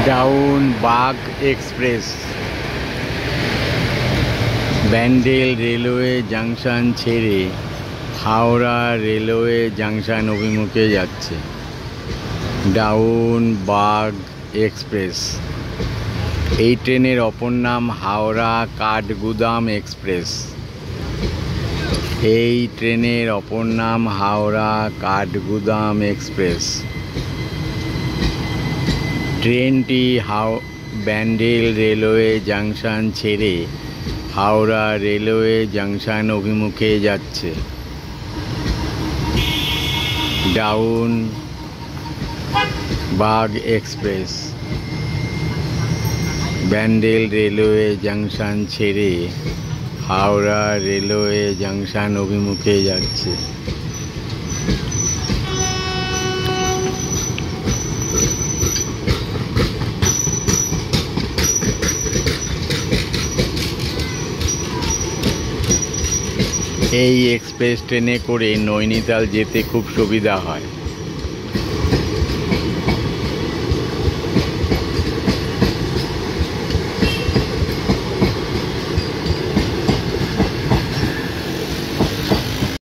Down Bagh express Bandel railway junction ছেড়ে Howrah railway junction অভিমুখে যাচ্ছে। ডাউন বাগ এক্সপ্রেস, এই ট্রেনের অপর নাম হাওড়া কাঠগুদাম এক্সপ্রেস। এই ট্রেনের অপর নাম হাওড়া কাঠগুদাম এক্সপ্রেস। ট্রেনটি ব্যান্ডেল রেলওয়ে জাংশন ছেড়ে হাওড়া রেলওয়ে জাংশন অভিমুখে যাচ্ছে। Down Bagh express Bandel railway junction ছেড়ে হাওড়া রেলওয়ে জাংশন অভিমুখে যাচ্ছে। এই এক্সপ্রেস ট্রেনে করে নৈনিতাল যেতে খুব সুবিধা হয়।